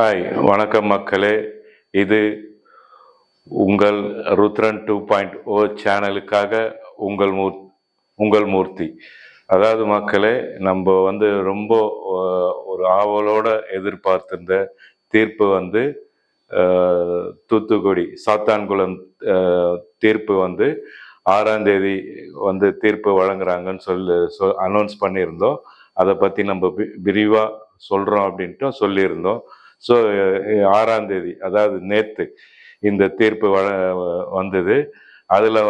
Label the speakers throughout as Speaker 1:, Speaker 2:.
Speaker 1: Hi, வணக்கம் மக்களே. இது உங்கள் ருத்ரன் 2.0 சேனலுக்காக உங்கள் மூர்த்தி. அதாவது மக்களே, நம்ம ரொம்ப ஒரு ஆவலோட எதிர்பார்த்திருந்த தீர்ப்பு தூத்துக்குடி சாத்தான்குளம் தீர்ப்பு 6ஆம் தேதி தீர்ப்பு வழங்குறாங்கன்னு அனௌன்ஸ் பண்ணியிருந்தோம். அதை பற்றி நம்ம விரிவாக சொல்கிறோம் அப்படின்ட்டு சொல்லியிருந்தோம். ஸோ 6ஆம் தேதி, அதாவது நேற்று இந்த தீர்ப்பு வந்தது. அதில்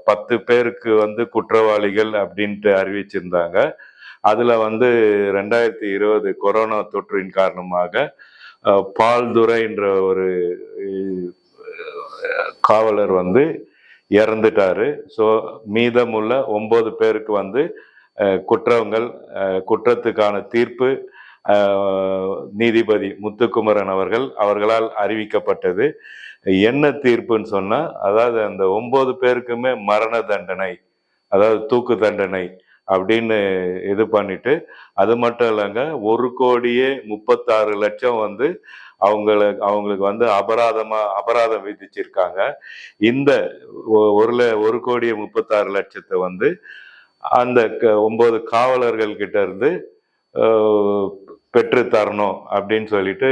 Speaker 1: 10 பேருக்கு குற்றவாளிகள் அப்படின்ட்டு அறிவிச்சிருந்தாங்க. அதில் 2020 கொரோனா தொற்றின் காரணமாக பால்துரை என்ற ஒரு காவலர் இறந்துட்டாரு. ஸோ மீதமுள்ள 9 பேருக்கு குற்றத்துக்கான தீர்ப்பு நீதிபதி முத்துக்குமரன் அவர்களால் அறிவிக்கப்பட்டது. என்ன தீர்ப்புன்னு சொன்னா, அதாவது அந்த 9 பேருக்குமே மரண தண்டனை, அதாவது தூக்கு தண்டனை அப்படின்னு இது பண்ணிட்டு, அது மட்டும் இல்லைங்க, 1,36,00,000 அவங்களுக்கு அபராதம் விதிச்சிருக்காங்க. இந்த 1,36,00,000 அந்த 9 காவலர்கள் கிட்ட இருந்து பெற்று தரணும் அப்படின்னு சொல்லிட்டு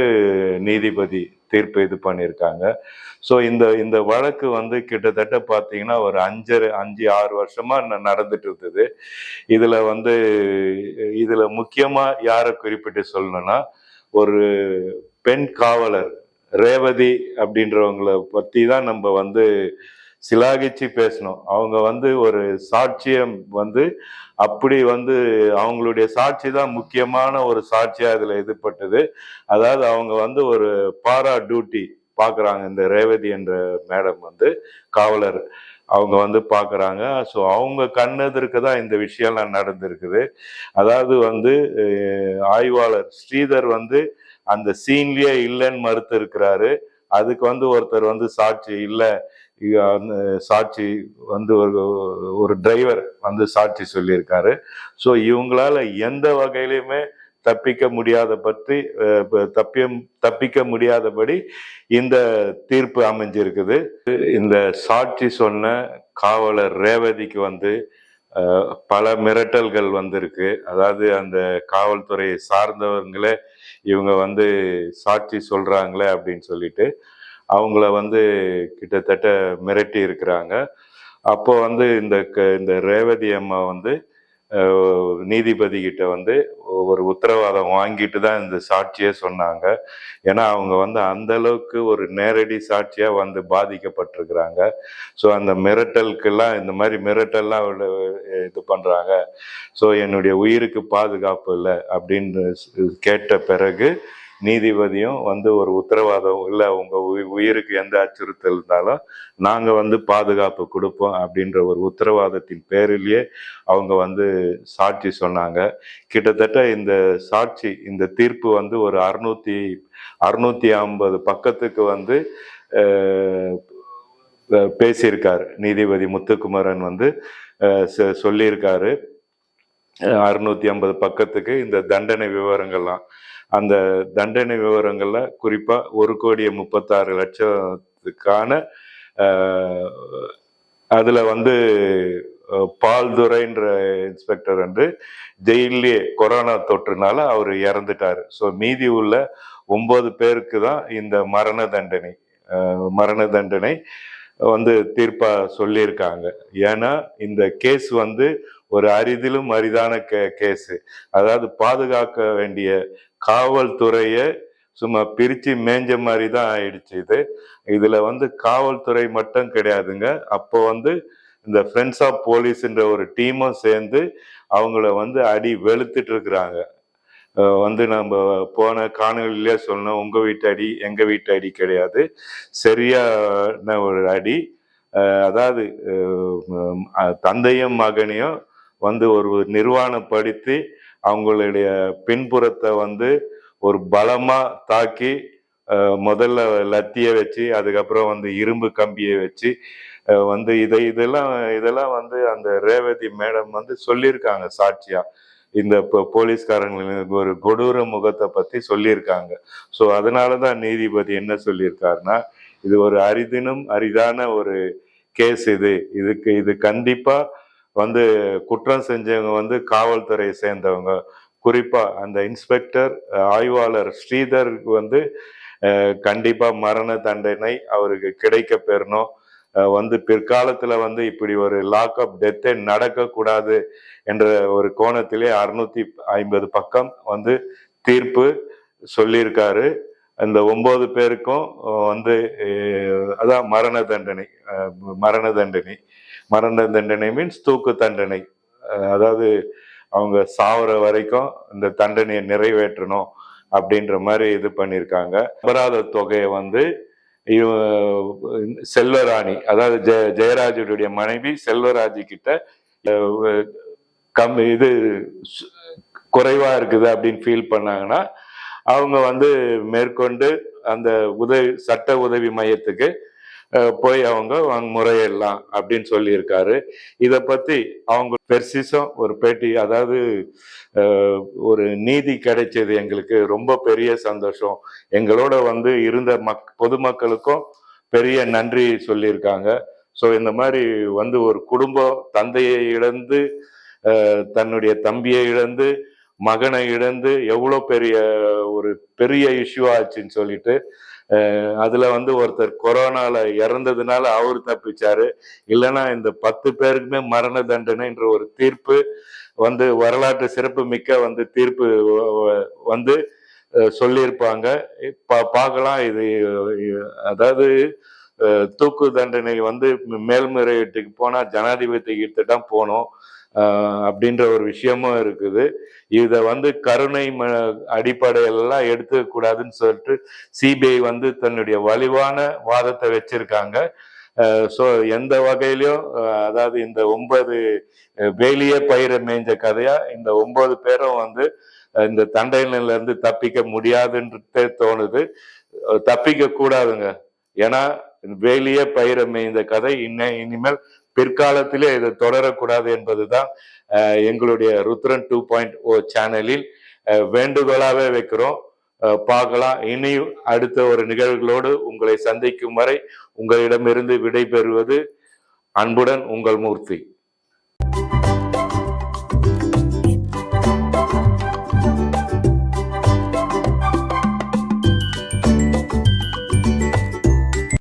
Speaker 1: நீதிபதி தீர்ப்பு இது பண்ணியிருக்காங்க. ஸோ இந்த வழக்கு கிட்டத்தட்ட பார்த்தீங்கன்னா ஒரு 5-6 வருஷமா நடந்துட்டு இருந்தது. இதுல முக்கியமா யாரை குறிப்பிட்டு சொல்லணும்னா, ஒரு பெண் காவலர் ரேவதி அப்படின்றவங்களை பத்தி தான் நம்ம சிலாகிச்சு பேசணும். அவங்க ஒரு சாட்சியம் அப்படி அவங்களுடைய சாட்சி தான் முக்கியமான ஒரு சாட்சியா இதுல எதிர்பட்டது. அதாவது அவங்க ஒரு பாரா டியூட்டி பாக்குறாங்க. இந்த ரேவதி என்ற மேடம் காவலர் அவங்க பாக்குறாங்க. ஸோ அவங்க கண்ணெதிர்க்கு தான் இந்த விஷயம்லாம் நடந்திருக்குது. அதாவது ஆய்வாளர் ஸ்ரீதர் அந்த சீன்லயே இல்லைன்னு மறுத்து இருக்கிறாரு. அதுக்கு ஒருத்தர் சாட்சி இல்லை, சாட்சி ஒரு டிரைவர் சாட்சி சொல்லியிருக்காரு. ஸோ இவங்களால எந்த வகையிலுமே தப்பிக்க முடியாதபடி இந்த தீர்ப்பு அமைஞ்சிருக்குது. இந்த சாட்சி சொன்ன காவலர் ரேவதிக்கு பல மிரட்டல்கள் வந்திருக்கு. அதாவது அந்த காவல்துறையை சார்ந்தவங்களே இவங்க சாட்சி சொல்றாங்களே அப்படின்னு சொல்லிட்டு அவங்கள கிட்டத்தட்ட மிரட்டி இருக்கிறாங்க. அப்போ இந்த ரேவதி அம்மா நீதிபதி கிட்ட ஒரு உத்தரவாதம் வாங்கிட்டு தான் இந்த சாட்சியே சொன்னாங்க. ஏன்னா அவங்க அந்த அளவுக்கு ஒரு நேரடி சாட்சியா பாதிக்கப்பட்டிருக்கிறாங்க. ஸோ அந்த மிரட்டலுக்கெல்லாம், இந்த மாதிரி மிரட்டல்லாம் இது பண்றாங்க. ஸோ என்னுடைய உயிருக்கு பாதுகாப்பு இல்லை அப்படின்னு கேட்ட பிறகு நீதிபதியும் ஒரு உத்தரவாதம் இல்லை, உங்க உயிருக்கு எந்த அச்சுறுத்தல் இருந்தாலும் நாங்க பாதுகாப்பு கொடுப்போம் அப்படின்ற ஒரு உத்தரவாதத்தின் பேரிலேயே அவங்க சாட்சி சொன்னாங்க. கிட்டத்தட்ட இந்த சாட்சி, இந்த தீர்ப்பு ஒரு 650 பக்கத்துக்கு பேசியிருக்காரு. நீதிபதி முத்துக்குமரன் சொல்லியிருக்காரு. 650 பக்கத்துக்கு இந்த தண்டனை விவரங்கள்லாம், அந்த தண்டனை விவரங்கள்ல குறிப்பா 1,36,00,000 அதுல பால்துரைன்ற இன்ஸ்பெக்டர் ஜெயிலே கொரோனா தொற்றுனால அவர் இறந்துட்டாரு. ஸோ மீதி உள்ள 9 பேருக்கு தான் இந்த மரண தண்டனை தீர்ப்பா சொல்லியிருக்காங்க. ஏன்னா இந்த கேஸ் ஒரு அரிதிலும் அரிதான கேஸ். அதாவது பாதுகாக்க வேண்டிய காவல்துறைய சும்மா பிரிச்சு மேஞ்ச மாதிரி தான் ஆயிடுச்சு. இதுல காவல்துறை மட்டும் கிடையாதுங்க. அப்போ இந்த ஃப்ரெண்ட்ஸ் ஆஃப் போலீஸ்ன்ற ஒரு டீமும் சேர்ந்து அவங்கள அடி வெளுத்துட்டு இருக்கிறாங்க. நம்ம போன காணொலியிலே சொன்னோம், உங்க வீட்டு அடி எங்க வீட்டு அடி கிடையாது, சரியான ஒரு அடி. அதாவது தந்தையும் மகனையும் ஒரு நிர்வாணப்படுத்தி அவங்களுடைய பின்புறத்தை ஒரு பலமா தாக்கி, முதல்ல லத்திய வச்சு, அதுக்கப்புறம் இரும்பு கம்பியை வச்சு இதெல்லாம் அந்த ரேவதி மேடம் சொல்லியிருக்காங்க சாட்சியா. இந்த போலீஸ்காரங்களுக்கு ஒரு கொடூர முகத்தை பத்தி சொல்லியிருக்காங்க. ஸோ அதனாலதான் நீதிபதி என்ன சொல்லியிருக்காருன்னா, இது ஒரு அரிதினும் அரிதான ஒரு கேஸ். இது கண்டிப்பா வந்து குற்றம் செஞ்சவங்க வந்து காவல்துறையை சேர்ந்தவங்க. குறிப்பா அந்த இன்ஸ்பெக்டர் ஆய்வாளர் ஸ்ரீதருக்கு வந்து கண்டிப்பா மரண தண்டனை அவருக்கு கிடைக்க பெறணும். வந்து பிற்காலத்துல வந்து இப்படி ஒரு லாக் அப் டெத்தே நடக்க கூடாது என்ற ஒரு கோணத்திலே 650 பக்கம் வந்து தீர்ப்பு சொல்லியிருக்காரு. அந்த 9 பேருக்கும் வந்து அதான் மரண தண்டனை மீன்ஸ் தூக்கு தண்டனை. அதாவது அவங்க சாவர வரைக்கும் இந்த தண்டனையை நிறைவேற்றணும் அப்படின்ற மாதிரி இது பண்ணியிருக்காங்க. அபராத தொகையை வந்து செல்வராணி, அதாவது ஜெயராஜுடைய மனைவி செல்வராஜ் கிட்ட இது குறைவா இருக்குது அப்படின்னு ஃபீல் பண்ணாங்கன்னா அவங்க வந்து மேற்கொண்டு அந்த சட்ட உதவி மையத்துக்கு போய் அவங்க முறையிடலாம் அப்படின்னு சொல்லியிருக்காரு. இதை பத்தி அவங்க பெர்சிசம் ஒரு பேட்டி, அதாவது ஒரு நீதி கிடைச்சது எங்களுக்கு ரொம்ப பெரிய சந்தோஷம், எங்களோட வந்து இருந்த பொதுமக்களுக்கும் பெரிய நன்றி சொல்லியிருக்காங்க. ஸோ இந்த மாதிரி வந்து ஒரு குடும்பம் தந்தையை இழந்து தன்னுடைய தம்பியை இழந்து மகனை இழந்து எவ்வளோ பெரிய இஷ்யூ ஆச்சுன்னு சொல்லிட்டு, அதுல வந்து ஒருத்தர் கொரோனால இறந்ததுனால அவர் தப்பிச்சாரு. இல்லைன்னா இந்த 10 பேருக்குமே மரண தண்டனைன்ற ஒரு தீர்ப்பு வந்து வரலாற்று சிறப்பு மிக்க வந்து தீர்ப்பு வந்து சொல்லியிருப்பாங்க. பார்க்கலாம். இது அதாவது தூக்கு தண்டனை வந்து மேல்முறையீட்டுக்கு போனா ஜனாதிபதி கிட்ட தான் போனோம் அப்படின்ற ஒரு விஷயமும் இருக்குது. இத வந்து கருணை அடிப்படையெல்லாம் எடுத்துக்க கூடாதுன்னு சொல்லிட்டு சிபிஐ வந்து தன்னுடைய வலிவான வாதத்தை வச்சிருக்காங்க. ஸோ எந்த வகையிலையும் அதாவது இந்த 9 வேலியே பயிர மேய்ஞ்ச கதையா இந்த 9 பேரும் வந்து இந்த தண்டனையில இருந்து தப்பிக்க முடியாதுன்றதே தோணுது. தப்பிக்க கூடாதுங்க. ஏன்னா வேலியே பயிர மேய்ந்த கதை இனிமேல் பிற்காலத்திலே இது தொடரக்கூடாது என்பதுதான் எங்களுடைய ருத்ரன் 2.0 சேனலில் வேண்டுகோளாவே வைக்கிறோம். பார்க்கலாம். இனி அடுத்த ஒரு நிகழ்வுகளோடு உங்களை சந்திக்கும் வரை உங்களிடமிருந்து விடை பெறுவது அன்புடன் உங்கள் மூர்த்தி.